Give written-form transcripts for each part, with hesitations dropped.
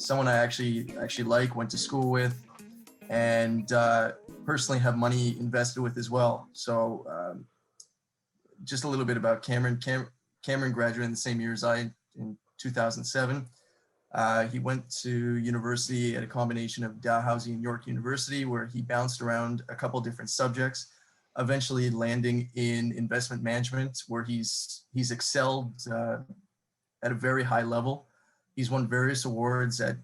someone I actually like, went to school with, and personally have money invested with as well. So just a little bit about Cameron. Cameron graduated in the same year as I, in 2007. He went to university at a combination of Dalhousie and York University, where he bounced around a couple different subjects, eventually landing in investment management, where he's excelled at a very high level. He's won various awards at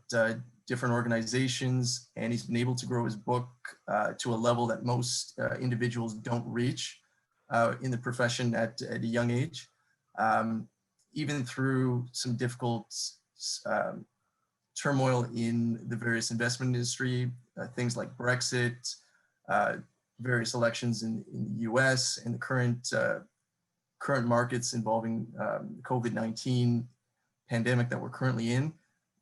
different organizations, and he's been able to grow his book to a level that most individuals don't reach in the profession at a young age. Even through some difficult turmoil in the various investment industry, things like Brexit, various elections in the US, and the current markets involving COVID-19 pandemic that we're currently in.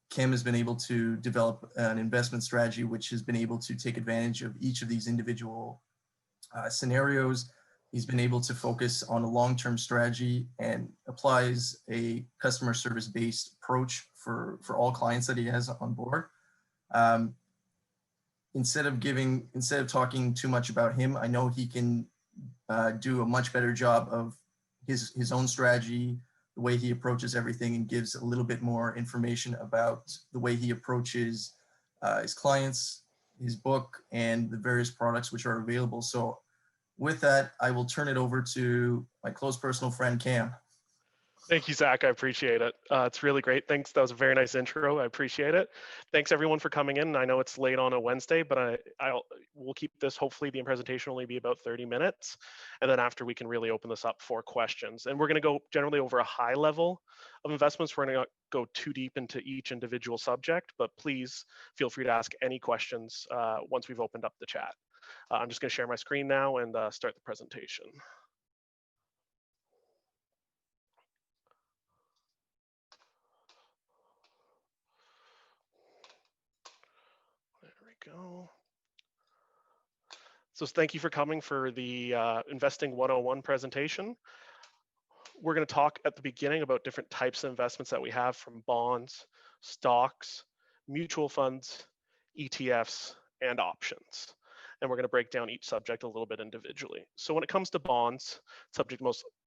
Cam has been able to develop an investment strategy which has been able to take advantage of each of these individual scenarios. He's been able to focus on a long-term strategy and applies a customer service-based approach for all clients that he has on board. Instead of talking too much about him, I know he can do a much better job of his own strategy, the way he approaches everything, and gives a little bit more information about the way he approaches his clients, his book, and the various products which are available. So with that, I will turn it over to my close personal friend, Cam. Thank you, Zach. I appreciate it. It's really great. Thanks. That was a very nice intro. I appreciate it. Thanks everyone for coming in. I know it's late on a Wednesday, but we'll keep this, hopefully the presentation will only be about 30 minutes. And then after, we can really open this up for questions. And we're going to go generally over a high level of investments. We're going to go too deep into each individual subject, but please feel free to ask any questions once we've opened up the chat. I'm just going to share my screen now and start the presentation. Go. So thank you for coming for the Investing 101 presentation. We're going to talk at the beginning about different types of investments that we have, from bonds, stocks, mutual funds, ETFs, and options. And we're going to break down each subject a little bit individually. So when it comes to bonds,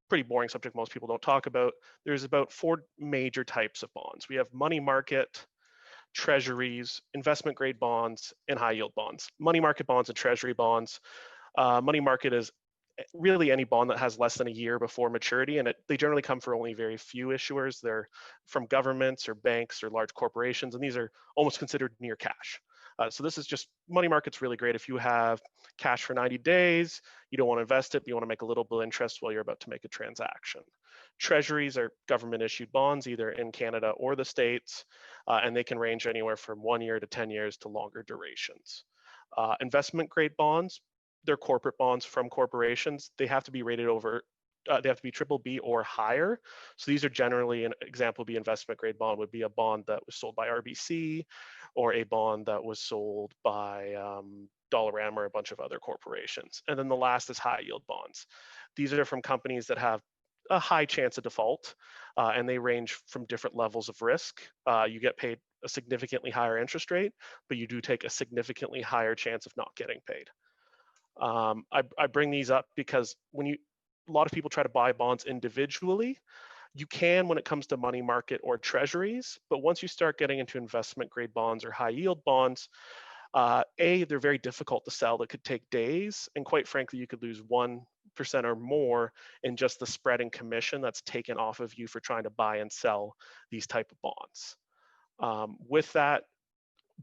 pretty boring subject most people don't talk about, there's about 4 major types of bonds. We have money market, treasuries, investment grade bonds, and high yield bonds. Money market bonds and treasury bonds. Money market is really any bond that has less than a year before maturity, and they generally come for only very few issuers. They're from governments or banks or large corporations, and these are almost considered near cash. So this is just, money market's really great if you have cash for 90 days, you don't want to invest it, but you want to make a little bit of interest while you're about to make a transaction. Treasuries are government issued bonds, either in Canada or the States, and they can range anywhere from 1 year to 10 years to longer durations. Investment grade bonds, they're corporate bonds from corporations. They have to be rated over, they have to be BBB or higher. So these are generally, an example would be investment grade bond would be a bond that was sold by RBC, or a bond that was sold by Dollarama or a bunch of other corporations. And then the last is high yield bonds. These are from companies that have a high chance of default, and they range from different levels of risk. You get paid a significantly higher interest rate, but you do take a significantly higher chance of not getting paid. I bring these up because a lot of people try to buy bonds individually. You can when it comes to money market or treasuries, but once you start getting into investment grade bonds or high yield bonds, they're very difficult to sell. That could take days, and quite frankly, you could lose 1% or more in just the spread and commission that's taken off of you for trying to buy and sell these type of bonds. With that,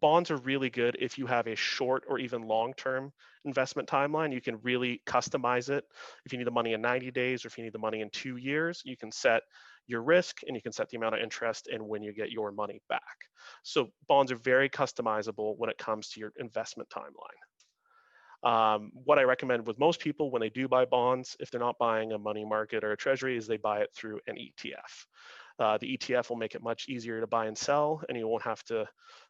bonds are really good if you have a short or even long-term investment timeline. You can really customize it. If you need the money in 90 days or if you need the money in 2 years, you can set your risk and you can set the amount of interest and when you get your money back. So bonds are very customizable when it comes to your investment timeline. What I recommend with most people when they do buy bonds, if they're not buying a money market or a treasury, is they buy it through an ETF. The ETF will make it much easier to buy and sell, and you won't have to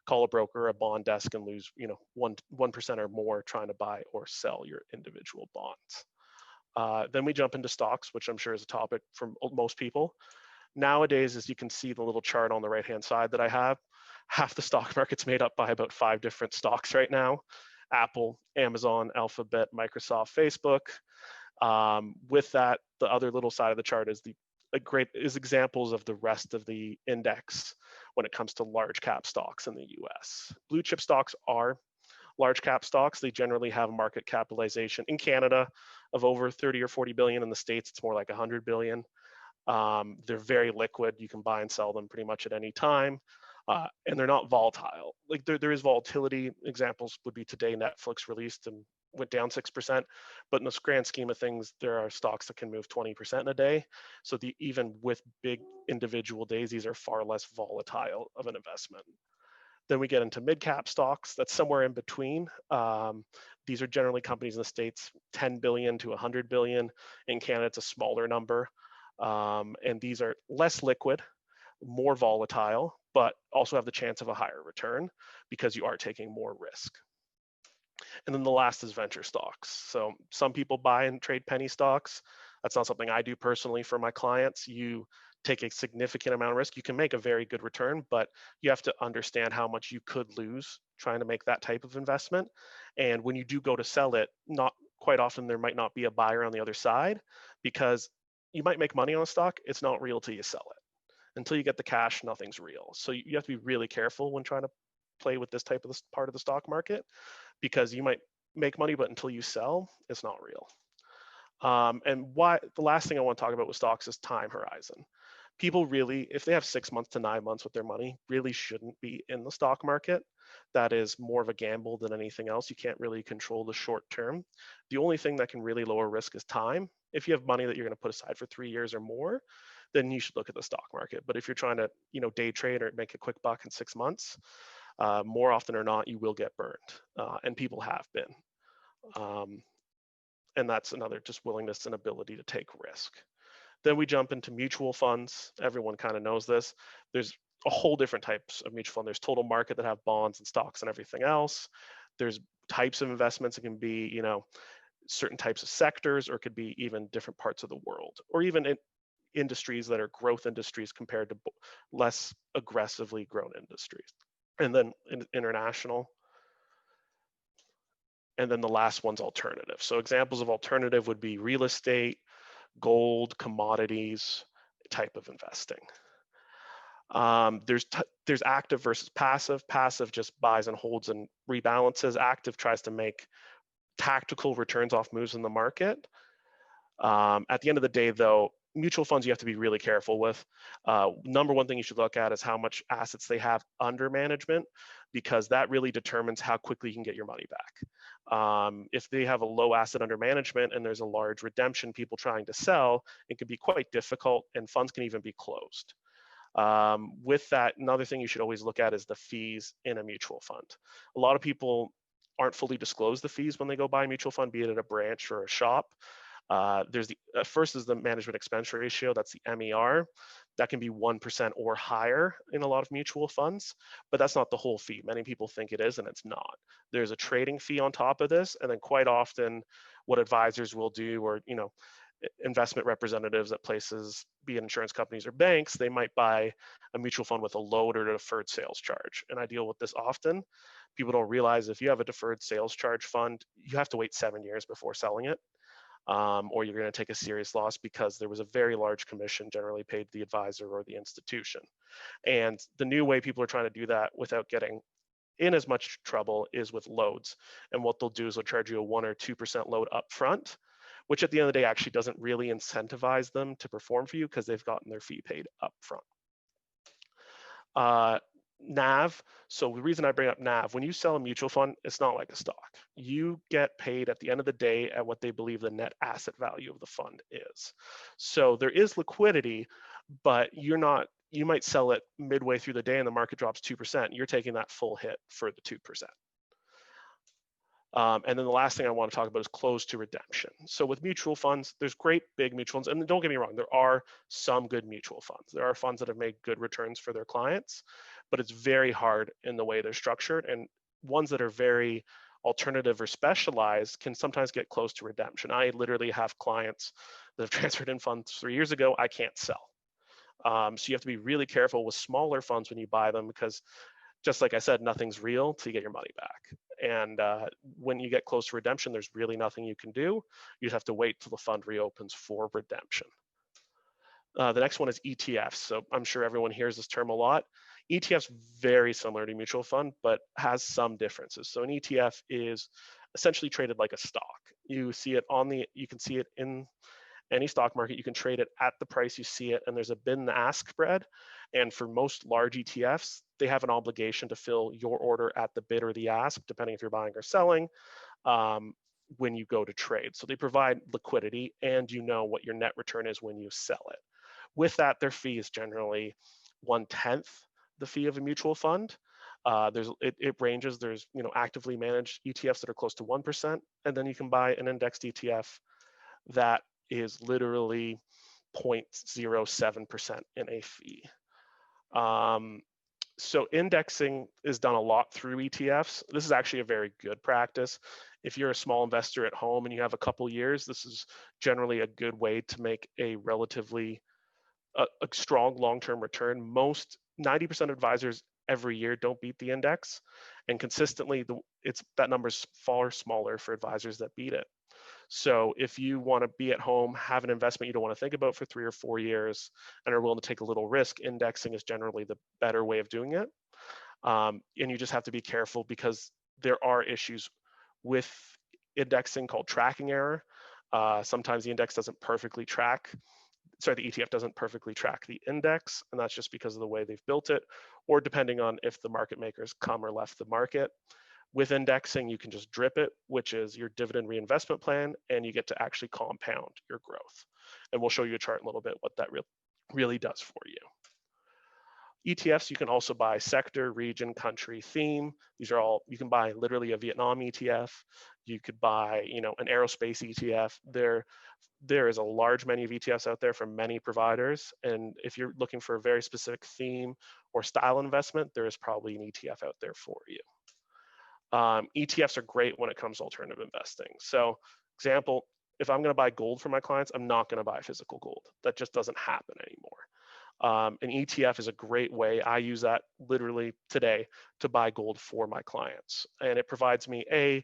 call a broker or a bond desk and lose 1% or more trying to buy or sell your individual bonds. Then we jump into stocks, which I'm sure is a topic for most people. Nowadays, as you can see the little chart on the right-hand side that I have, half the stock market's made up by about 5 different stocks right now: Apple, Amazon, Alphabet, Microsoft, Facebook. With that, the other little side of the chart is examples of the rest of the index when it comes to large cap stocks in the US. Blue chip stocks are large cap stocks. They generally have market capitalization in Canada of over 30 or 40 billion. In the States, it's more like 100 billion. They're very liquid. You can buy and sell them pretty much at any time. And they're not volatile. Like there is volatility. Examples would be today Netflix released and went down 6%, but in the grand scheme of things, there are stocks that can move 20% in a day. So even with big individual days, these are far less volatile of an investment. Then we get into mid-cap stocks. That's somewhere in between. These are generally companies in the States, 10 billion to 100 billion. In Canada, it's a smaller number. And these are less liquid, more volatile, but also have the chance of a higher return because you are taking more risk. And then the last is venture stocks. So some people buy and trade penny stocks. That's not something I do personally for my clients. You take a significant amount of risk. You can make a very good return, but you have to understand how much you could lose trying to make that type of investment. And when you do go to sell it, not quite often there might not be a buyer on the other side, because you might make money on a stock. It's not real till you sell it. Until you get the cash, nothing's real. So you have to be really careful when trying to play with this type of part of the stock market, because you might make money, but until you sell, it's not real. And why the last thing I want to talk about with stocks is time horizon. People really, if they have 6 months to 9 months with their money, really shouldn't be in the stock market. That is more of a gamble than anything else. You can't really control the short term. The only thing that can really lower risk is time. If you have money that you're going to put aside for 3 years or more, then you should look at the stock market. But if you're trying to, day trade or make a quick buck in 6 months, more often or not, you will get burned, and people have been. And that's another just willingness and ability to take risk. Then we jump into mutual funds. Everyone kind of knows this. There's a whole different types of mutual fund. There's total market that have bonds and stocks and everything else. There's types of investments. It can be, certain types of sectors, or it could be even different parts of the world, or even industries that are growth industries compared to less aggressively grown industries. And then international. And then the last one's alternative. So examples of alternative would be real estate, gold, commodities type of investing. There's active versus passive. Passive just buys and holds and rebalances. Active tries to make tactical returns off moves in the market. At the end of the day, though, mutual funds you have to be really careful with. Number one thing you should look at is how much assets they have under management, because that really determines how quickly you can get your money back. If they have a low asset under management and there's a large redemption, people trying to sell, it can be quite difficult, and funds can even be closed. With that, another thing you should always look at is the fees in a mutual fund. A lot of people aren't fully disclosed the fees when they go buy a mutual fund, be it at a branch or a shop. There's first is the management expense ratio. That's the MER. That can be 1% or higher in a lot of mutual funds, but that's not the whole fee. Many people think it is, and it's not. There's a trading fee on top of this, and then quite often, what advisors will do, or investment representatives at places, be it insurance companies or banks, they might buy a mutual fund with a load or deferred sales charge. And I deal with this often. People don't realize if you have a deferred sales charge fund, you have to wait 7 years before selling it. Or you're going to take a serious loss, because there was a very large commission generally paid to the advisor or the institution. And the new way people are trying to do that without getting in as much trouble is with loads. And what they'll do is they'll charge you a 1 or 2% load up front, which at the end of the day actually doesn't really incentivize them to perform for you, because they've gotten their fee paid up front. NAV. So the reason I bring up NAV, when you sell a mutual fund, it's not like a stock. You get paid at the end of the day at what they believe the net asset value of the fund is. So there is liquidity, but you might sell it midway through the day and the market drops 2%. You're taking that full hit for the 2%. And then the last thing I want to talk about is close to redemption. So with mutual funds, there's great big mutual funds. And don't get me wrong, there are some good mutual funds. There are funds that have made good returns for their clients, but it's very hard in the way they're structured. And ones that are very alternative or specialized can sometimes get close to redemption. I literally have clients that have transferred in funds 3 years ago, I can't sell. So you have to be really careful with smaller funds when you buy them, because just like I said, nothing's real till you get your money back. And when you get close to redemption, there's really nothing you can do. You just have to wait till the fund reopens for redemption. The next one is ETFs. So I'm sure everyone hears this term a lot. ETFs very similar to mutual fund, but has some differences. So an ETF is essentially traded like a stock. You see it you can see it in any stock market. You can trade it at the price you see it, and there's a bid and ask spread. And for most large ETFs, they have an obligation to fill your order at the bid or the ask, depending if you're buying or selling, when you go to trade. So they provide liquidity, and you know what your net return is when you sell it. With that, their fee is generally 1/10 the fee of a mutual fund. It ranges. There's actively managed ETFs that are close to 1%, and then you can buy an indexed ETF that is literally 0.07% in a fee. So indexing is done a lot through ETFs. This is actually a very good practice. If you're a small investor at home and you have a couple years, this is generally a good way to make a relatively a strong long-term return. Most 90% of advisors every year don't beat the index, and consistently that number's far smaller for advisors that beat it. So if you want to be at home, have an investment you don't want to think about for 3 or 4 years, and are willing to take a little risk, indexing is generally the better way of doing it. And you just have to be careful because there are issues with indexing called tracking error. Sometimes the index doesn't perfectly track. Sorry, the ETF doesn't perfectly track the index, and that's just because of the way they've built it, or depending on if the market makers come or left the market. With indexing, you can just drip it, which is your dividend reinvestment plan, and you get to actually compound your growth. And we'll show you a chart in a little bit what that really does for you. ETFs, you can also buy sector, region, country, theme. These are all, you can buy literally a Vietnam ETF. You could buy, an aerospace ETF. There is a large menu of ETFs out there from many providers. And if you're looking for a very specific theme or style investment, there is probably an ETF out there for you. ETFs are great when it comes to alternative investing. So example, if I'm going to buy gold for my clients, I'm not going to buy physical gold. That just doesn't happen anymore. An ETF is a great way. I use that literally today to buy gold for my clients. And it provides me a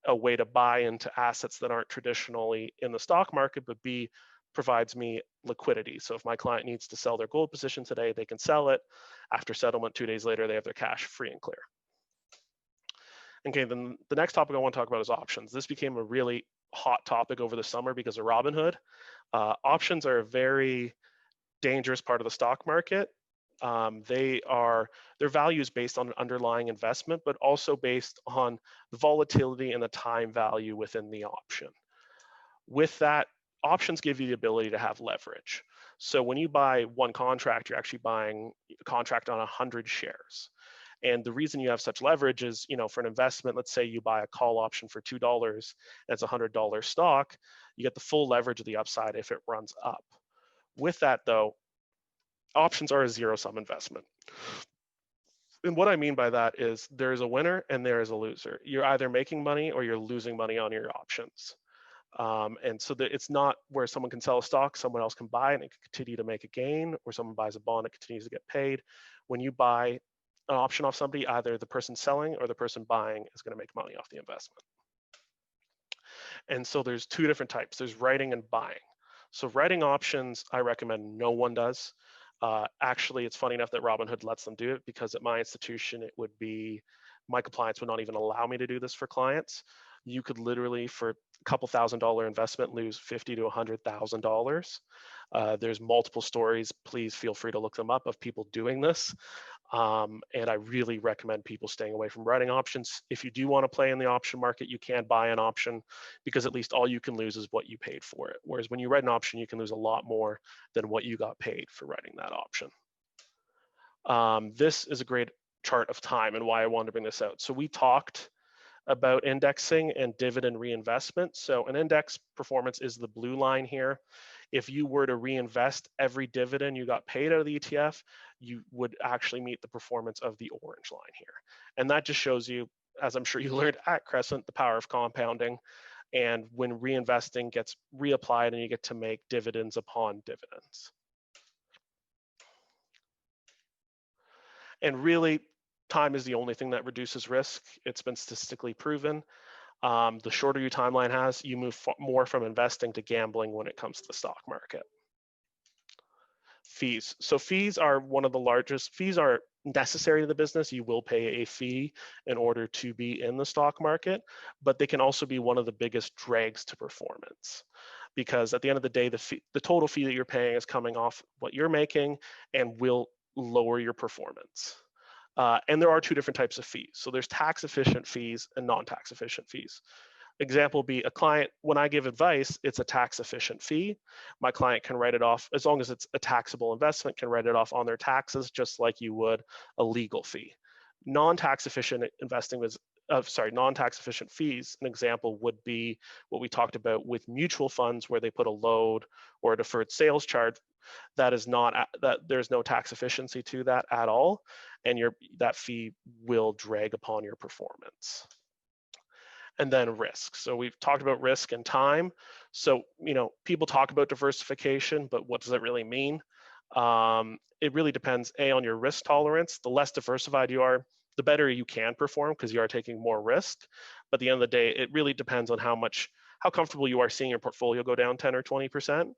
way to buy into assets that aren't traditionally in the stock market, but B, provides me liquidity. So if my client needs to sell their gold position today, they can sell it. After settlement, 2 days later, they have their cash free and clear. Okay, then the next topic I want to talk about is options. This became a really hot topic over the summer because of Robinhood. Options are a very dangerous part of the stock market. Their value is based on an underlying investment, but also based on the volatility and the time value within the option. With that, options give you the ability to have leverage. So when you buy one contract, you're actually buying a contract on 100 shares. And the reason you have such leverage is, for an investment, let's say you buy a call option for $2 and it's a $100 stock, you get the full leverage of the upside if it runs up. With that though, options are a zero-sum investment. And what I mean by that is there is a winner and there is a loser. You're either making money or you're losing money on your options. And so that it's not where someone can sell a stock, someone else can buy it and it can continue to make a gain, or someone buys a bond, it continues to get paid. When you buy an option off somebody, either the person selling or the person buying is going to make money off the investment. And so there's two different types. There's writing and buying. So writing options, I recommend no one does. Actually, it's funny enough that Robinhood lets them do it, because at my institution, my compliance would not even allow me to do this for clients. You could literally, for a couple $1,000 investment, lose $50,000 to $100,000. There's multiple stories. Please feel free to look them up of people doing this. And I really recommend people staying away from writing options. If you do want to play in the option market, you can buy an option, because at least all you can lose is what you paid for it. Whereas when you write an option, you can lose a lot more than what you got paid for writing that option. This is a great chart of time and why I wanted to bring this out. So we talked about indexing and dividend reinvestment. So an index performance is the blue line here. If you were to reinvest every dividend you got paid out of the ETF, you would actually meet the performance of the orange line here. And that just shows you, as I'm sure you learned at Crescent, the power of compounding. And when reinvesting gets reapplied and you get to make dividends upon dividends. And really, time is the only thing that reduces risk. It's been statistically proven. The shorter your timeline has, you move more from investing to gambling when it comes to the stock market. Fees. So fees are one of the largest. Fees are necessary to the business. You will pay a fee in order to be in the stock market, but they can also be one of the biggest drags to performance, because at the end of the day, the total fee that you're paying is coming off what you're making and will lower your performance. And there are two different types of fees. So there's tax efficient fees and non-tax efficient fees. Example would be a client, when I give advice, it's a tax efficient fee. My client can write it off, as long as it's a taxable investment, can write it off on their taxes, just like you would a legal fee. Non-tax efficient investing is, non-tax efficient fees, an example would be what we talked about with mutual funds, where they put a load or a deferred sales charge. That is not, that there's no tax efficiency to that at all, and that fee will drag upon your performance. And then risk. So we've talked about risk and time. So, people talk about diversification, but what does it really mean? It really depends, on your risk tolerance. The less diversified you are, the better you can perform, because you are taking more risk. But at the end of the day, it really depends on how comfortable you are seeing your portfolio go down 10 or 20%,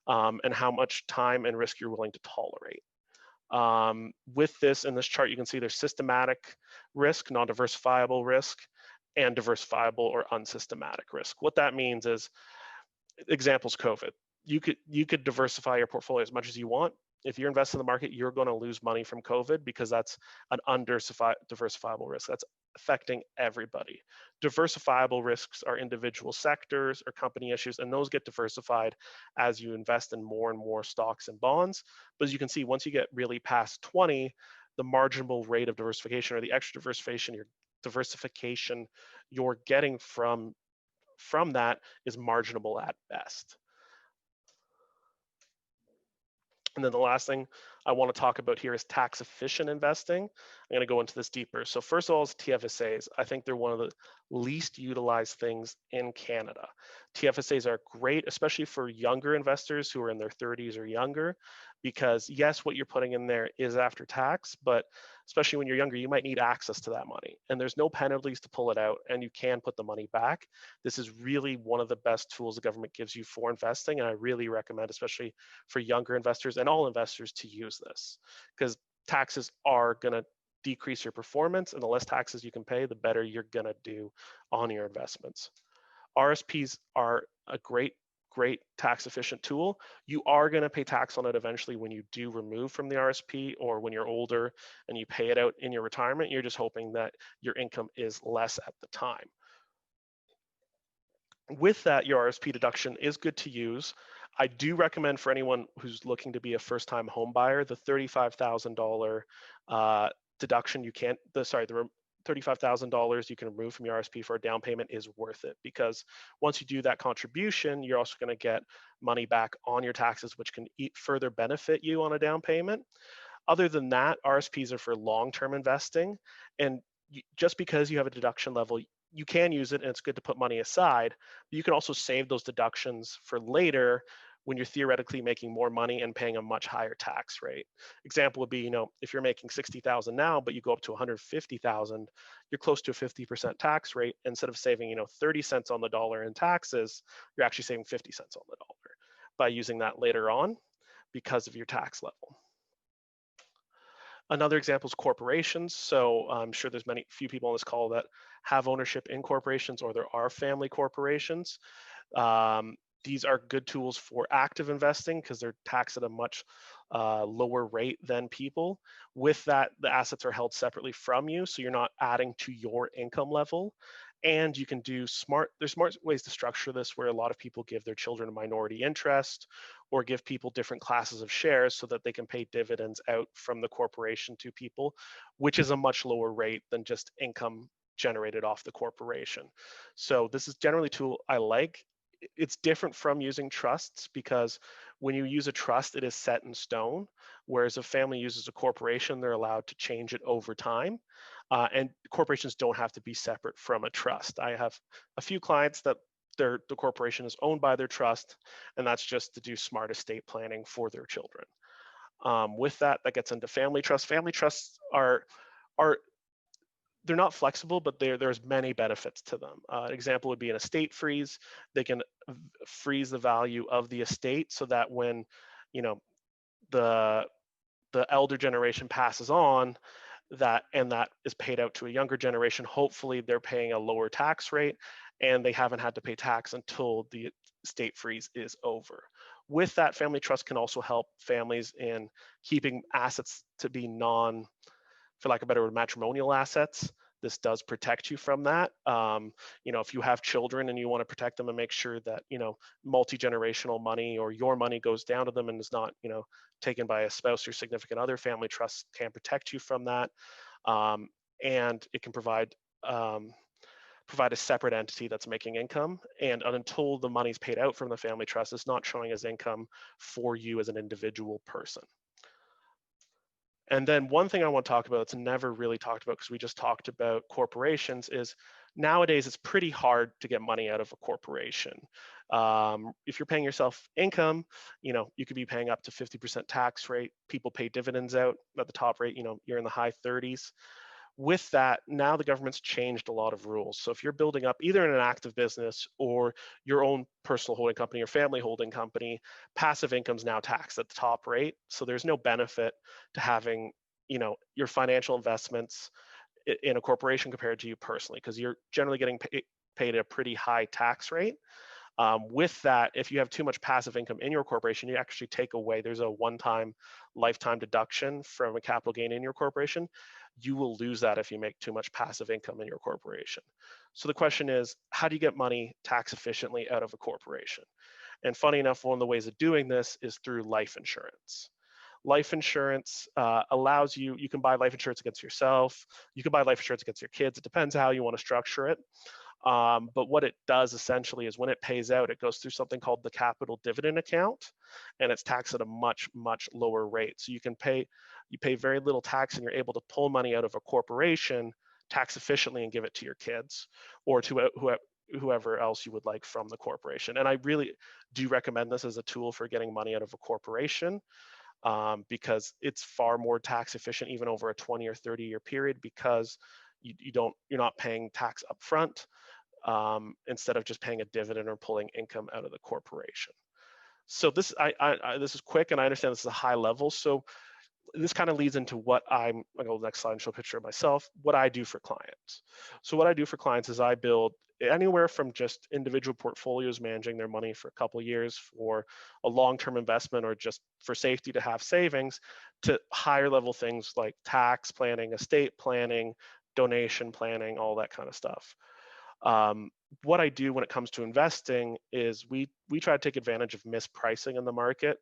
and how much time and risk you're willing to tolerate. With this, in this chart, you can see there's systematic risk, non-diversifiable risk, and diversifiable or unsystematic risk. What that means is, examples, COVID. You could diversify your portfolio as much as you want. If you're investing in the market, you're going to lose money from COVID, because that's an diversifiable risk. That's affecting everybody. Diversifiable risks are individual sectors or company issues, and those get diversified as you invest in more and more stocks and bonds. But as you can see, once you get really past 20, the marginal rate of diversification, or the extra diversification you're getting from that, is marginable at best. And then the last thing I want to talk about here is tax efficient investing. I'm going to go into this deeper. So first of all is TFSAs. I think they're one of the least utilized things in Canada. TFSAs are great, especially for younger investors who are in their 30s or younger, because yes, what you're putting in there is after tax, but especially when you're younger, you might need access to that money, and there's no penalties to pull it out, and you can put the money back. This is really one of the best tools the government gives you for investing, and I really recommend, especially for younger investors and all investors, to use this, because taxes are going to decrease your performance, and the less taxes you can pay, the better you're going to do on your investments. RSPs are a great tax efficient tool. You are going to pay tax on it eventually when you do remove from the RSP, or when you're older and you pay it out in your retirement. You're just hoping that your income is less at the time. With that, your RSP deduction is good to use. I do recommend, for anyone who's looking to be a first-time home buyer, the $35,000 deduction the $35,000 you can remove from your RSP for a down payment is worth it, because once you do that contribution, you're also going to get money back on your taxes, which can further benefit you on a down payment. Other than that, RSPs are for long-term investing, and just because you have a deduction level, you can use it, and it's good to put money aside, but you can also save those deductions for later, when you're theoretically making more money and paying a much higher tax rate. Example would be, if you're making 60,000 now, but you go up to 150,000, you're close to a 50% tax rate. Instead of saving, 30 cents on the dollar in taxes, you're actually saving 50 cents on the dollar by using that later on, because of your tax level. Another example is corporations. So I'm sure there's few people on this call that have ownership in corporations, or there are family corporations. These are good tools for active investing, because they're taxed at a much lower rate than people. With that, the assets are held separately from you, so you're not adding to your income level. And you can do there's smart ways to structure this, where a lot of people give their children a minority interest, or give people different classes of shares so that they can pay dividends out from the corporation to people, which is a much lower rate than just income generated off the corporation. So this is generally a tool I like. It's different from using trusts, because when you use a trust, it is set in stone, whereas if a family uses a corporation, they're allowed to change it over time. And corporations don't have to be separate from a trust. I have a few clients that the corporation is owned by their trust, and that's just to do smart estate planning for their children. With that gets into family trusts. Family trusts are they're not flexible, but there's many benefits to them. An example would be an estate freeze. They can freeze the value of the estate so that when, you know, the elder generation passes on, that is paid out to a younger generation. Hopefully, they're paying a lower tax rate, and they haven't had to pay tax until the estate freeze is over. With that, family trust can also help families in keeping assets to be for lack of a better word, matrimonial assets. This does protect you from that. If you have children and you want to protect them and make sure that, multi-generational money or your money goes down to them and is not, taken by a spouse or significant other, family trusts can protect you from that. And it can provide a separate entity that's making income. And until the money's paid out from the family trust, it's not showing as income for you as an individual person. And then one thing I want to talk about that's never really talked about, because we just talked about corporations, is nowadays it's pretty hard to get money out of a corporation. If you're paying yourself income, you could be paying up to 50% tax rate. People pay dividends out at the top rate, you're in the high 30s. With that, now the government's changed a lot of rules. So if you're building up either in an active business or your own personal holding company or family holding company, passive income is now taxed at the top rate. So there's no benefit to having, your financial investments in a corporation compared to you personally, because you're generally getting paid at a pretty high tax rate. With that, if you have too much passive income in your corporation, you actually take away, there's a one-time lifetime deduction from a capital gain in your corporation. You will lose that if you make too much passive income in your corporation. So the question is, how do you get money tax efficiently out of a corporation? And funny enough, one of the ways of doing this is through life insurance. Life insurance allows you can buy life insurance against yourself. You can buy life insurance against your kids. It depends how you want to structure it. But what it does essentially is when it pays out, it goes through something called the capital dividend account, and it's taxed at a much, much lower rate. So you pay very little tax, and you're able to pull money out of a corporation tax efficiently and give it to your kids or to whoever else you would like from the corporation. And I really do recommend this as a tool for getting money out of a corporation, because it's far more tax efficient even over a 20 or 30-year period, because you're not paying tax up front, instead of just paying a dividend or pulling income out of the corporation. So this is quick, and I understand this is a high level. So this kind of leads into what I'll go to the next slide and show a picture of myself, what I do for clients. So what I do for clients is I build anywhere from just individual portfolios managing their money for a couple of years for a long-term investment or just for safety to have savings, to higher level things like tax planning, estate planning, donation planning, all that kind of stuff. What I do when it comes to investing is we try to take advantage of mispricing in the market.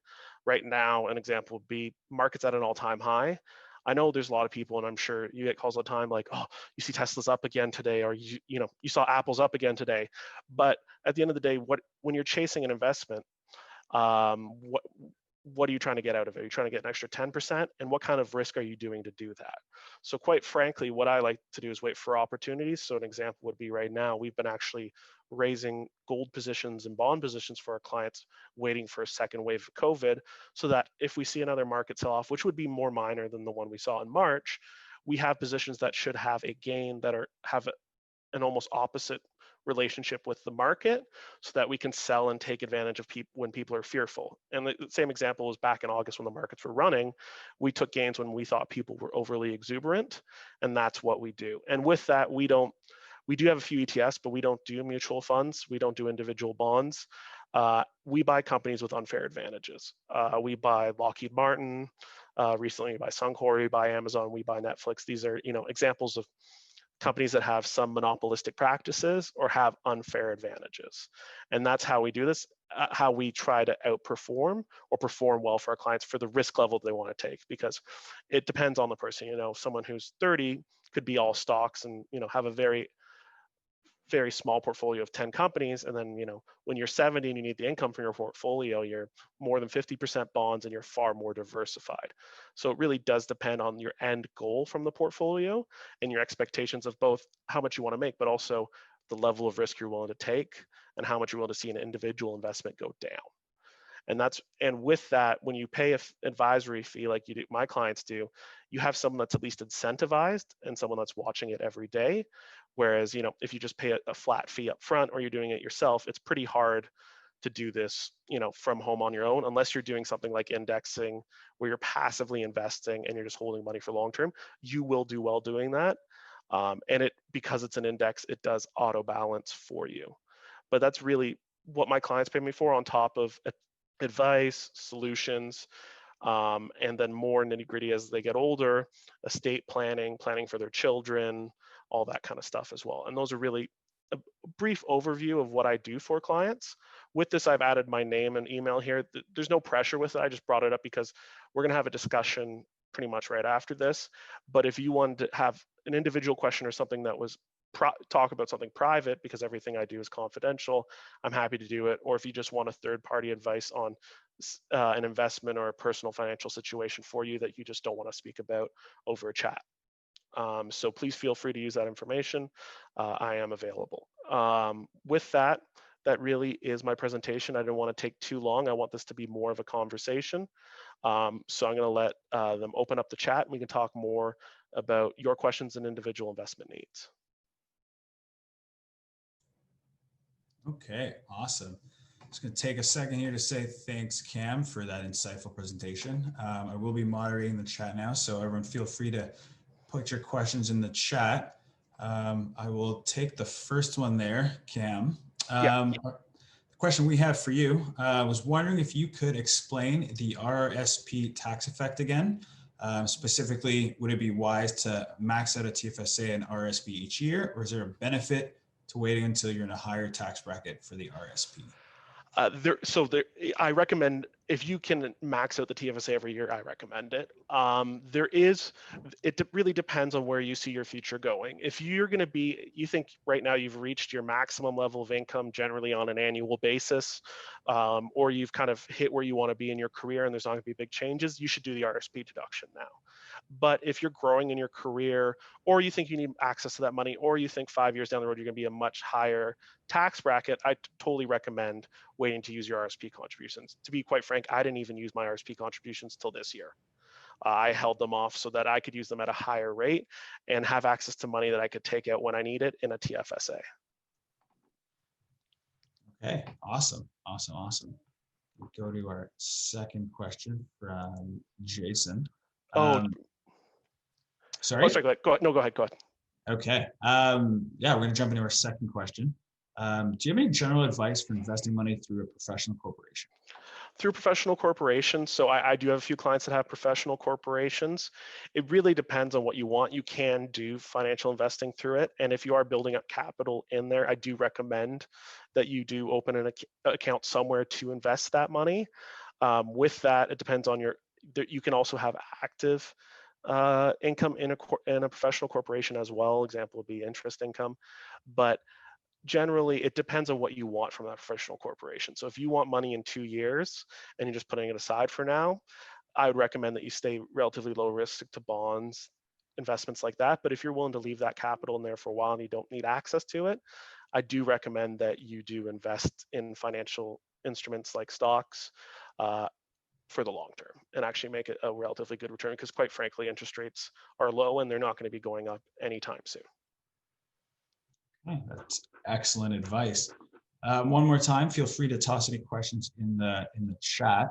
Right now, an example would be markets at an all-time high. I know there's a lot of people, and I'm sure you get calls all the time like, oh, you see Tesla's up again today, or you saw Apple's up again today. But at the end of the day, when you're chasing an investment, what are you trying to get out of it? Are you trying to get an extra 10%? And what kind of risk are you doing to do that? So quite frankly, what I like to do is wait for opportunities. So an example would be right now, we've been actually raising gold positions and bond positions for our clients, waiting for a second wave of COVID, so that if we see another market sell-off, which would be more minor than the one we saw in March, we have positions that should have a gain that have an almost opposite relationship with the market, so that we can sell and take advantage of people when people are fearful. And the same example was back in August when the markets were running. We took gains when we thought people were overly exuberant, and that's what we do. And with that, we do have a few ETFs, but we don't do mutual funds. We don't do individual bonds. We buy companies with unfair advantages. We buy Lockheed Martin. Recently, we buy Suncor. We buy Amazon. We buy Netflix. These are examples of companies that have some monopolistic practices or have unfair advantages. And that's how we do this, how we try to outperform or perform well for our clients for the risk level they want to take, because it depends on the person. Someone who's 30 could be all stocks and, have a very, very small portfolio of 10 companies. And then, when you're 70 and you need the income from your portfolio, you're more than 50% bonds and you're far more diversified. So it really does depend on your end goal from the portfolio and your expectations of both how much you want to make, but also the level of risk you're willing to take and how much you're willing to see an individual investment go down. And with that, when you pay advisory fee like you do, my clients do, you have someone that's at least incentivized and someone that's watching it every day. Whereas, if you just pay a flat fee up front or you're doing it yourself, it's pretty hard to do this, from home on your own, unless you're doing something like indexing where you're passively investing and you're just holding money for long term. You will do well doing that. And because it's an index, it does auto balance for you. But that's really what my clients pay me for, on top of advice, solutions, and then more nitty gritty as they get older, estate planning, planning for their children, all that kind of stuff as well. And those are really a brief overview of what I do for clients. With this, I've added my name and email here. There's no pressure with it. I just brought it up because we're going to have a discussion pretty much right after this. But if you wanted to have an individual question or something that was talk about something private, because everything I do is confidential, I'm happy to do it. Or if you just want a third-party advice on an investment or a personal financial situation for you that you just don't want to speak about over a chat. So please feel free to use that information. I am available. With that, that really is my presentation. I didn't want to take too long. I want this to be more of a conversation. So I'm going to let them open up the chat and we can talk more about your questions and individual investment needs. Okay, awesome. Just going to take a second here to say thanks, Cam, for that insightful presentation. I will be moderating the chat now, so everyone feel free to put your questions in the chat. I will take the first one there, Cam. The question we have for you was wondering if you could explain the RRSP tax effect again. Specifically, would it be wise to max out a TFSA and RRSP each year, or is there a benefit to waiting until you're in a higher tax bracket for the RSP? I recommend, if you can max out the TFSA every year, I recommend it. It really depends on where you see your future going. If you're going to you think right now you've reached your maximum level of income generally on an annual basis, or you've kind of hit where you want to be in your career and there's not going to be big changes, you should do the RSP deduction now. But if you're growing in your career, or you think you need access to that money, or you think 5 years down the road you're going to be a much higher tax bracket, I totally recommend waiting to use your RSP contributions. To be quite frank, I didn't even use my RSP contributions till this year. I held them off so that I could use them at a higher rate and have access to money that I could take out when I need it in a TFSA. Okay, awesome. We'll go to our second question from Jason. Sorry? Oh, sorry, go ahead. No, go ahead. Okay. Yeah, we're going to jump into our second question. Do you have any general advice for investing money through a professional corporation? Through professional corporations. So I do have a few clients that have professional corporations. It really depends on what you want. You can do financial investing through it. And if you are building up capital in there, I do recommend that you do open an account somewhere to invest that money. With that, it depends on you can also have active income in a professional corporation as well. Example would be interest income. But generally, it depends on what you want from that professional corporation. So if you want money in 2 years and you're just putting it aside for now, I would recommend that you stay relatively low risk to bonds, investments like that. But if you're willing to leave that capital in there for a while and you don't need access to it, I do recommend that you do invest in financial instruments like stocks for the long term and actually make it a relatively good return, because quite frankly, interest rates are low and they're not going to be going up anytime soon. Okay, that's excellent advice. One more time, feel free to toss any questions in the chat.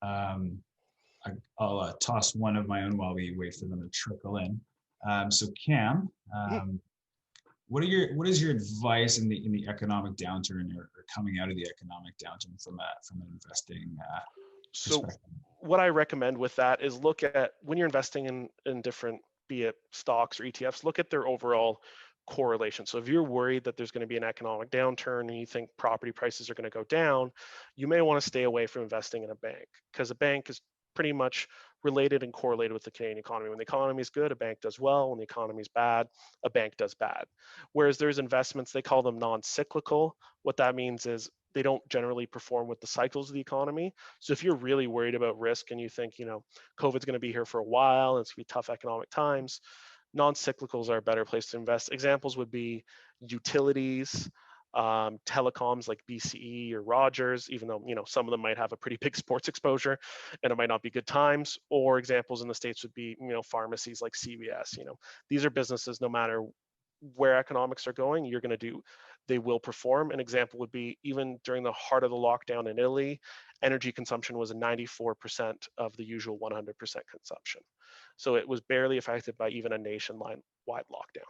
I'll toss one of my own while we wait for them to trickle in. So Cam, what is your advice in the economic downturn or coming out of the economic downturn from an investing perspective? So what I recommend with that is look at, when you're investing in different, be it stocks or ETFs, look at their overall correlation. So if you're worried that there's going to be an economic downturn and you think property prices are going to go down, you may want to stay away from investing in a bank, because a bank is pretty much related and correlated with the Canadian economy. When the economy is good, a bank does well. When the economy is bad, a bank does bad. Whereas there's investments, they call them non-cyclical. What that means is they don't generally perform with the cycles of the economy. So if you're really worried about risk and you think, COVID's going to be here for a while and it's going to be tough economic times, non-cyclicals are a better place to invest. Examples would be utilities, telecoms like BCE or Rogers, even though some of them might have a pretty big sports exposure and it might not be good times. Or examples in the States would be pharmacies like CVS. These are businesses, no matter where economics are going, they will perform. An example would be, even during the heart of the lockdown in Italy, energy consumption was 94% of the usual 100% consumption. So it was barely affected by even a nationwide lockdown.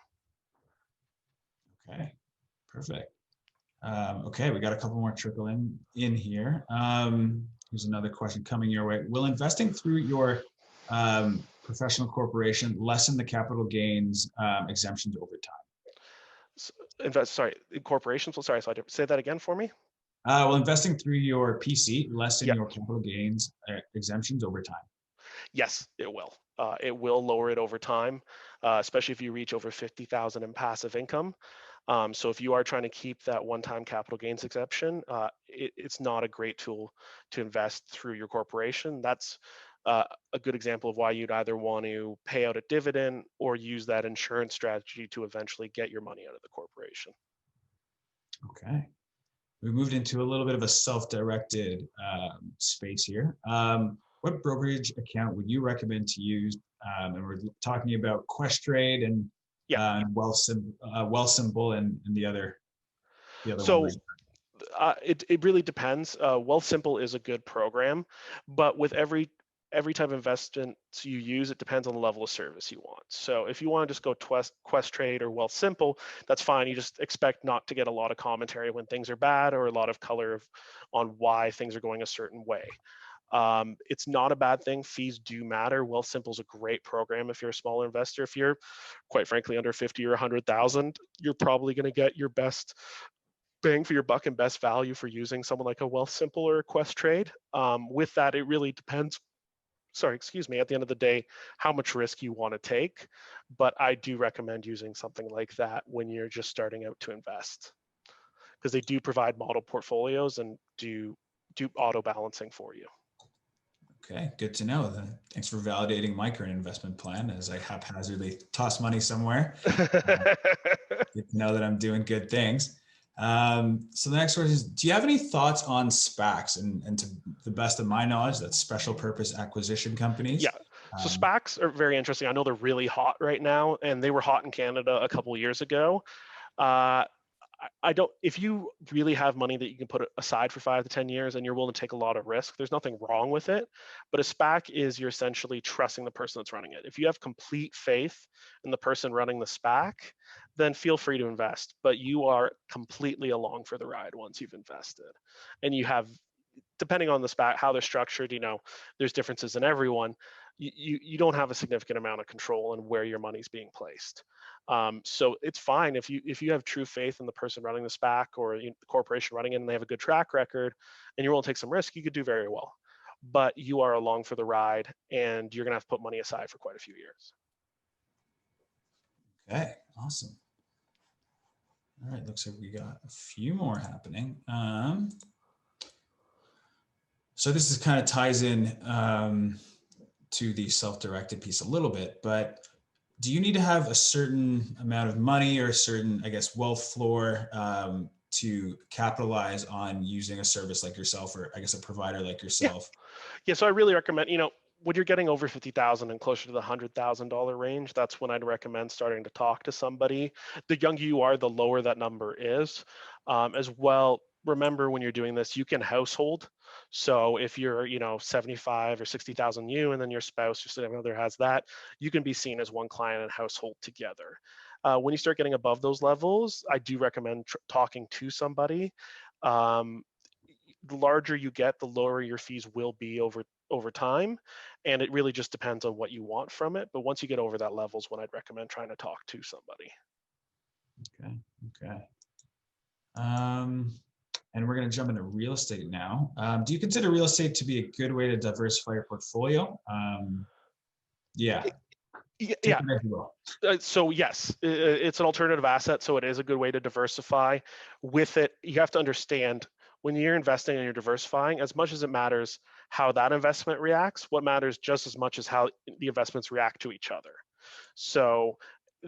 Okay, perfect. Okay, we got a couple more trickling in here. Here's another question coming your way. Will investing through your professional corporation lessen the capital gains exemptions over time? Corporations. Well, sorry, so say that again for me. Will investing through your PC lessen Yeah. your capital gains exemptions over time? Yes, it will. It will lower it over time, especially if you reach over 50,000 in passive income. So if you are trying to keep that one-time capital gains exception, it's not a great tool to invest through your corporation. That's a good example of why you'd either want to pay out a dividend or use that insurance strategy to eventually get your money out of the corporation. Okay. We moved into a little bit of a self-directed space here. What brokerage account would you recommend to use? And we're talking about Questrade and Wealthsimple and the other So one. it really depends. Wealthsimple is a good program, but with every type of investment you use, it depends on the level of service you want. So if you want to just go Questrade or Wealthsimple, that's fine. You just expect not to get a lot of commentary when things are bad, or a lot of color on why things are going a certain way. It's not a bad thing. Fees do matter. Wealthsimple is a great program if you're a smaller investor. If you're, quite frankly, under 50 or 100,000, you're probably going to get your best bang for your buck and best value for using someone like a Wealthsimple or a Questrade. With that, it really depends. At the end of the day, how much risk you want to take. But I do recommend using something like that when you're just starting out to invest, because they do provide model portfolios and do auto balancing for you. Okay, good to know. Thanks for validating my current investment plan as I haphazardly toss money somewhere. Good to know that I'm doing good things. So the next question is, do you have any thoughts on SPACs? And to the best of my knowledge, that's special purpose acquisition companies. Yeah. So SPACs are very interesting. I know they're really hot right now, and they were hot in Canada a couple years ago. If you really have money that you can put aside for 5 to 10 years and you're willing to take a lot of risk, there's nothing wrong with it. But a SPAC is, you're essentially trusting the person that's running it. If you have complete faith in the person running the SPAC, then feel free to invest. But you are completely along for the ride once you've invested. And you have, depending on the SPAC, how they're structured, there's differences in everyone. You don't have a significant amount of control in where your money's being placed. So it's fine if you have true faith in the person running the SPAC or the corporation running it, and they have a good track record, and you're willing to take some risk, you could do very well. But you are along for the ride, and you're gonna have to put money aside for quite a few years. Okay, awesome. All right, looks like we got a few more happening. So this is kind of ties in to the self-directed piece a little bit, but do you need to have a certain amount of money or a certain, I guess, wealth floor to capitalize on using a service like yourself, or I guess a provider like yourself? Yeah, so I really recommend, when you're getting over 50,000 and closer to the $100,000 range, that's when I'd recommend starting to talk to somebody. The younger you are, the lower that number is. As well, remember when you're doing this, you can household. So if you're, 75 or 60,000 and then your spouse or significant other has that, you can be seen as one client and household together. When you start getting above those levels, I do recommend talking to somebody. The larger you get, the lower your fees will be over time, and it really just depends on what you want from it. But once you get over that level is when I'd recommend trying to talk to somebody. Okay. And we're going to jump into real estate now. Do you consider real estate to be a good way to diversify your portfolio? Yeah. So yes, it's an alternative asset, so it is a good way to diversify. With it, you have to understand, when you're investing and you're diversifying, as much as it matters how that investment reacts, what matters just as much as how the investments react to each other. So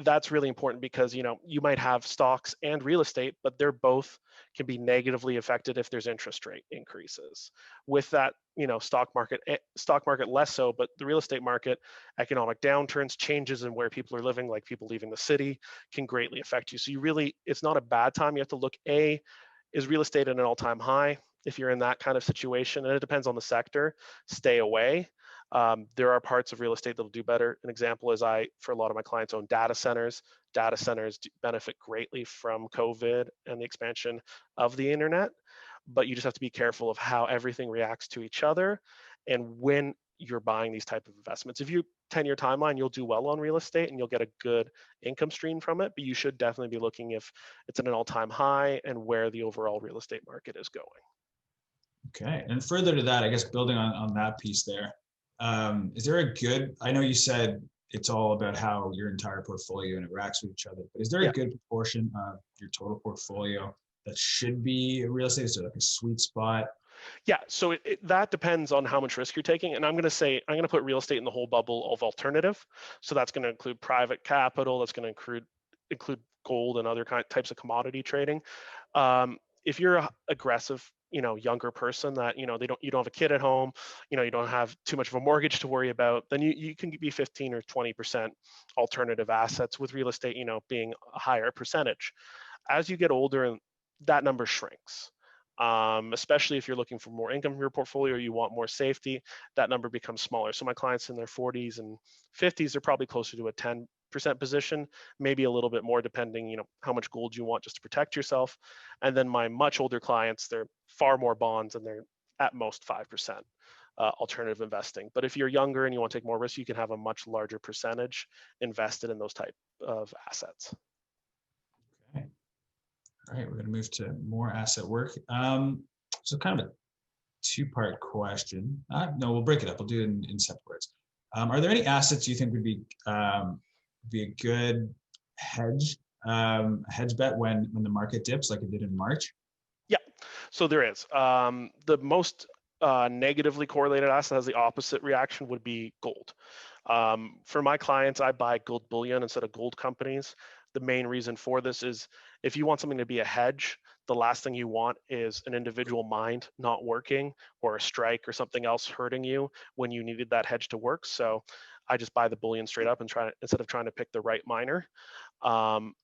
that's really important because, you might have stocks and real estate, but they're both can be negatively affected if there's interest rate increases. With that, stock market less so, but the real estate market, economic downturns, changes in where people are living, like people leaving the city, can greatly affect you. So it's not a bad time. You have to look, is real estate at an all-time high? If you're in that kind of situation, and it depends on the sector, stay away. There are parts of real estate that will do better. An example is for a lot of my clients, own data centers. Data centers benefit greatly from COVID and the expansion of the internet, but you just have to be careful of how everything reacts to each other and when you're buying these type of investments. If you 10-year timeline, you'll do well on real estate and you'll get a good income stream from it, but you should definitely be looking if it's at an all-time high and where the overall real estate market is going. Okay, and further to that, I guess building on that piece there, is there I know you said it's all about how your entire portfolio interacts with each other, but is there a good proportion of your total portfolio that should be real estate? Is there like a sweet spot? Yeah, so that depends on how much risk you're taking. And I'm going to put real estate in the whole bubble of alternative. So that's going to include private capital. That's going to include gold and other types of commodity trading. If you're an aggressive, younger person that, you don't have a kid at home, you don't have too much of a mortgage to worry about, then you can be 15 or 20% alternative assets, with real estate, being a higher percentage. As you get older, that number shrinks. Especially if you're looking for more income from your portfolio, or you want more safety, that number becomes smaller. So my clients in their 40s and 50s are probably closer to a 10% position, maybe a little bit more depending, how much gold you want just to protect yourself. And then my much older clients, they're far more bonds and they're at most 5% alternative investing. But if you're younger and you want to take more risk, you can have a much larger percentage invested in those type of assets. Okay. All right, we're going to move to more asset work. So kind of a two-part question. No, we'll break it up. We'll do it in separate words. Are there any assets you think would be a good hedge bet when the market dips like it did in March? Yeah, so there is. The most negatively correlated asset has the opposite reaction would be gold. For my clients, I buy gold bullion instead of gold companies. The main reason for this is if you want something to be a hedge, the last thing you want is an individual mine not working or a strike or something else hurting you when you needed that hedge to work. So I just buy the bullion straight up and instead of trying to pick the right miner.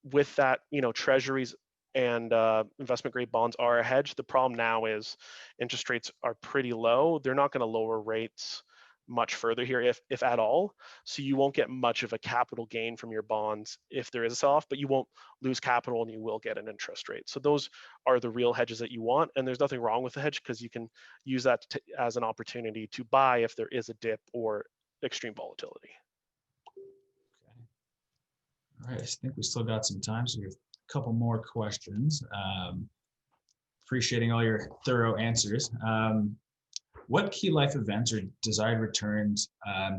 With that, treasuries and investment grade bonds are a hedge. The problem now is interest rates are pretty low. They're not going to lower rates much further here, if at all. So you won't get much of a capital gain from your bonds if there is a sell-off, but you won't lose capital and you will get an interest rate. So those are the real hedges that you want. And there's nothing wrong with the hedge because you can use that as an opportunity to buy if there is a dip or extreme volatility. Okay. All right, I think we still got some time, so we have a couple more questions. Appreciating all your thorough answers. What key life events or desired returns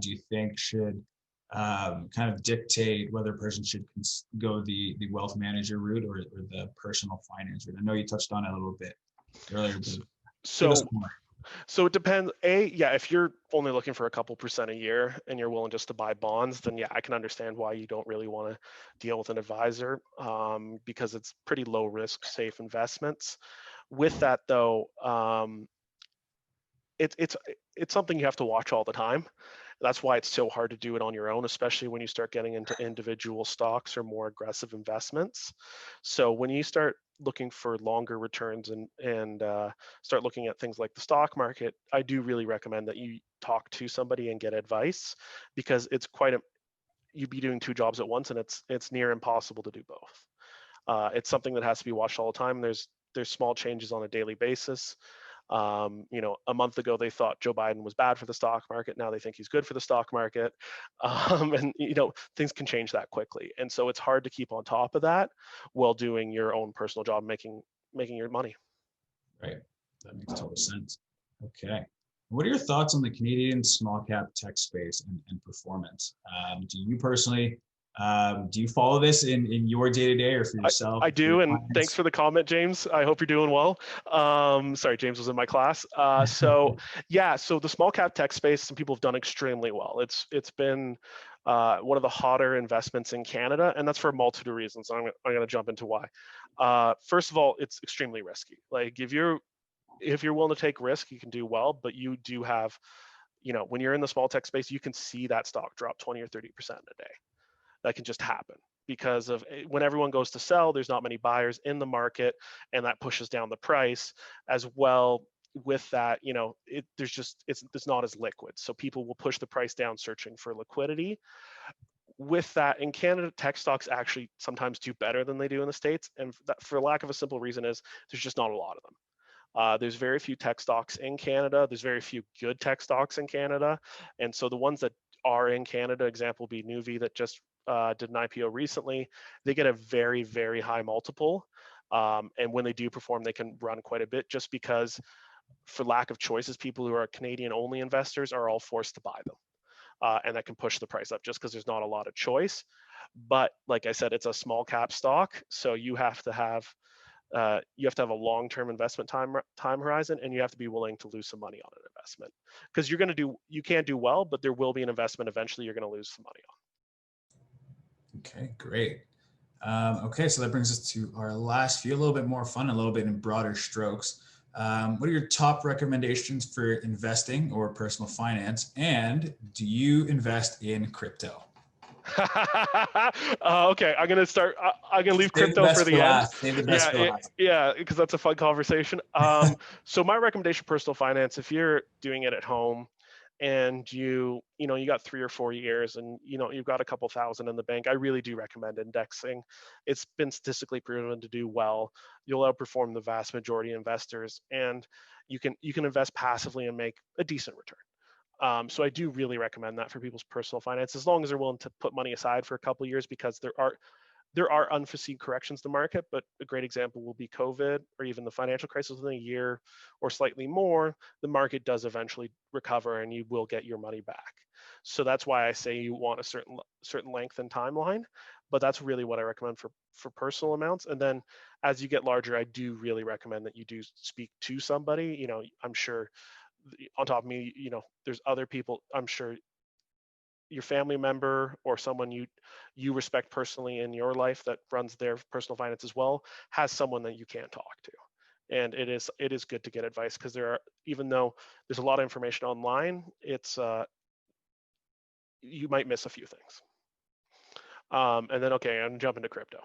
do you think should kind of dictate whether a person should go the wealth manager route or the personal finance route? I know you touched on it a little bit earlier. So it depends. If you're only looking for a couple percent a year and you're willing just to buy bonds, then yeah, I can understand why you don't really want to deal with an advisor because it's pretty low risk, safe investments. With that though, it's something you have to watch all the time. That's why it's so hard to do it on your own, especially when you start getting into individual stocks or more aggressive investments. So when you start looking for longer returns and start looking at things like the stock market, I do really recommend that you talk to somebody and get advice because it's you'd be doing two jobs at once and it's near impossible to do both. It's something that has to be watched all the time. There's small changes on a daily basis. A month ago they thought Joe Biden was bad for the stock market. Now they think he's good for the stock market. And things can change that quickly. And so it's hard to keep on top of that while doing your own personal job, making your money. Right. That makes total sense. Okay. What are your thoughts on the Canadian small cap tech space and performance? Do you personally Do you follow this in your day-to-day or for I, yourself? I For your do, and thanks clients? for the comment, James. I hope you're doing well. Sorry, James was in my class. So yeah, so the small cap tech space, some people have done extremely well. It's been one of the hotter investments in Canada, and that's for a multitude of reasons. I'm going to jump into why. First of all, it's extremely risky. Like if you're willing to take risk, you can do well, but you do have, when you're in the small tech space, you can see that stock drop 20 or 30% in a day. That can just happen because of when everyone goes to sell, there's not many buyers in the market, and that pushes down the price as well. With that, it's not as liquid, so people will push the price down searching for liquidity. With that, in Canada, tech stocks actually sometimes do better than they do in the States, and that, for lack of a simple reason, is there's just not a lot of them. There's very few tech stocks in Canada. There's very few good tech stocks in Canada. And so the ones that are in Canada, example would be Nuvve that just did an IPO recently. They get a very, very high multiple. And when they do perform, they can run quite a bit just because for lack of choices, people who are Canadian only investors are all forced to buy them. And that can push the price up just because there's not a lot of choice. But like I said, it's a small cap stock. So you have to have a long-term investment time horizon, and you have to be willing to lose some money on an investment because you can't do well, but there will be an investment eventually you're going to lose some money on. Okay, great. Okay, so that brings us to our last few, a little bit more fun, a little bit in broader strokes. What are your top recommendations for investing or personal finance? And do you invest in crypto? Okay, I'm gonna start. I'm gonna leave Save the crypto for best for the end. last. Save the best Yeah, for last. yeah, because that's a fun conversation. So my recommendation, personal finance, if you're doing it at home, and you got 3 or 4 years, and you've got a couple thousand in the bank, I really do recommend indexing. It's been statistically proven to do well. You'll outperform the vast majority of investors, and you can invest passively and make a decent return. So I do really recommend that for people's personal finance, as long as they're willing to put money aside for a couple of years, because there are unforeseen corrections to the market. But a great example will be COVID or even the financial crisis. Within a year or slightly more, the market does eventually recover and you will get your money back. So that's why I say you want a certain length and timeline. But that's really what I recommend for personal amounts. And then as you get larger, I do really recommend that you do speak to somebody. I'm sure on top of me, there's other people, I'm sure your family member or someone you respect personally in your life that runs their personal finance as well, has someone that you can talk to. And it is good to get advice, because even though there's a lot of information online, it's you might miss a few things. And then, okay, I'm jumping to crypto.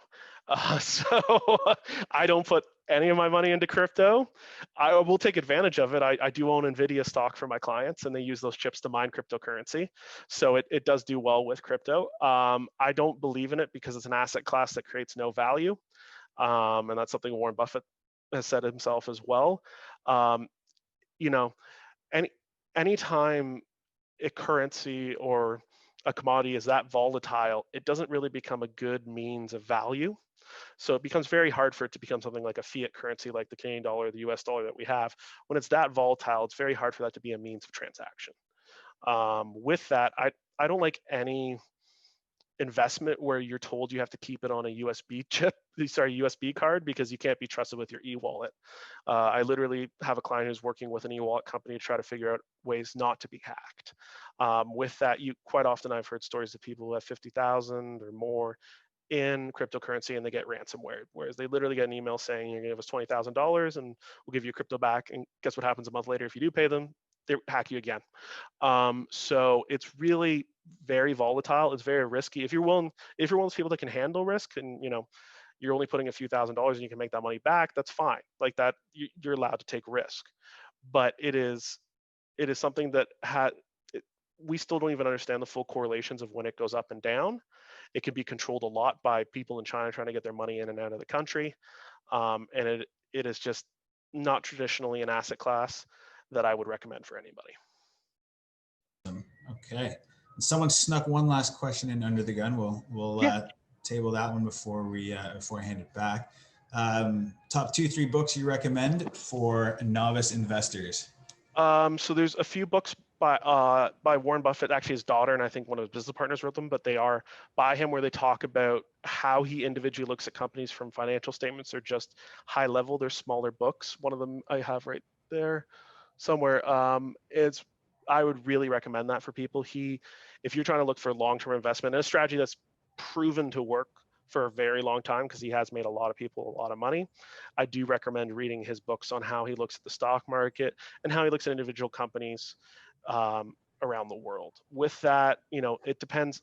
So I don't put any of my money into crypto. I will take advantage of it. I do own NVIDIA stock for my clients, and they use those chips to mine cryptocurrency. So it does do well with crypto. I don't believe in it because it's an asset class that creates no value. And that's something Warren Buffett has said himself as well. Anytime a currency or a commodity is that volatile, it doesn't really become a good means of value. So it becomes very hard for it to become something like a fiat currency, like the Canadian dollar, the US dollar that we have. When it's that volatile, it's very hard for that to be a means of transaction. With that, I don't like any investment where you're told you have to keep it on a USB card, because you can't be trusted with your e-wallet. I literally have a client who's working with an e-wallet company to try to figure out ways not to be hacked. With that, quite often I've heard stories of people who have 50,000 or more in cryptocurrency and they get ransomware, whereas they literally get an email saying you're gonna give us $20,000 and we'll give you crypto back. And guess what happens a month later? If you do pay them, they hack you again. So it's really very volatile. It's very risky. If you're one of those people that can handle risk, and you're only putting a few $1,000s and you can make that money back, that's fine. Like that, you're allowed to take risk. But it is something that we still don't even understand the full correlations of when it goes up and down. It can be controlled a lot by people in China trying to get their money in and out of the country. And it is just not traditionally an asset class that I would recommend for anybody. Okay. Someone snuck one last question in under the gun. We'll table that one before I hand it back. Top 2-3 books you recommend for novice investors? So there's a few books by Warren Buffett. Actually, his daughter and I think one of his business partners wrote them, but they are by him, where they talk about how he individually looks at companies from financial statements. They're just high level. They're smaller books. One of them I have right there somewhere. I would really recommend that for people. If you're trying to look for long-term investment and a strategy that's proven to work for a very long time, because he has made a lot of people a lot of money, I do recommend reading his books on how he looks at the stock market and how he looks at individual companies around the world. With that, it depends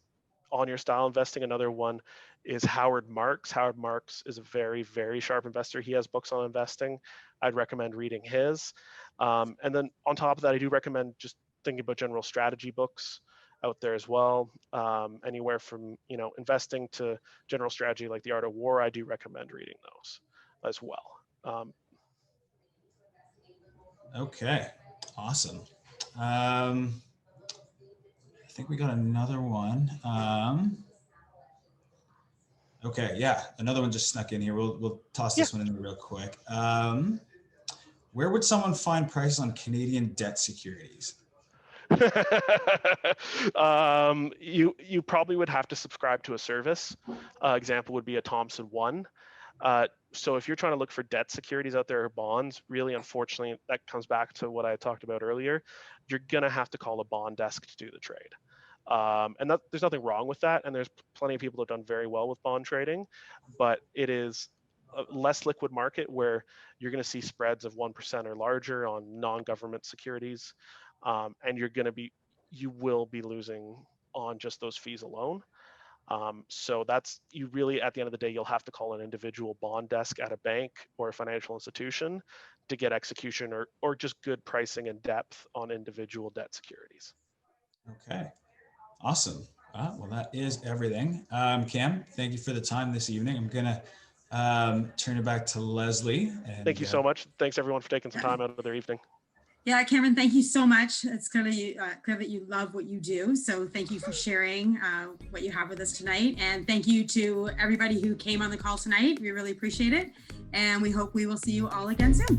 on your style investing. Another one is Howard Marks. Howard Marks is a very, very sharp investor. He has books on investing. I'd recommend reading his. And then on top of that, I do recommend just thinking about general strategy books out there as well. Anywhere from investing to general strategy like The Art of War, I do recommend reading those as well. Okay, awesome. I think we got another one. Okay, yeah, another one just snuck in here. We'll toss this one in there real quick. Where would someone find prices on Canadian debt securities? You probably would have to subscribe to a service. Example would be a Thomson One. So if you're trying to look for debt securities out there or bonds, really, unfortunately, that comes back to what I talked about earlier. You're gonna have to call a bond desk to do the trade. And there's nothing wrong with that. And there's plenty of people that have done very well with bond trading, but it is a less liquid market where you're going to see spreads of 1% or larger on non-government securities. And you will be losing on just those fees alone. So you really, at the end of the day, you'll have to call an individual bond desk at a bank or a financial institution to get execution or just good pricing and depth on individual debt securities. Okay, awesome. Well, that is everything. Cam, thank you for the time this evening. I'm gonna turn it back to Leslie. Thank you so much. Thanks everyone for taking some time out of their evening. Yeah, Cameron, thank you so much. It's clear that you love what you do. So thank you for sharing what you have with us tonight. And thank you to everybody who came on the call tonight. We really appreciate it. And we hope we will see you all again soon.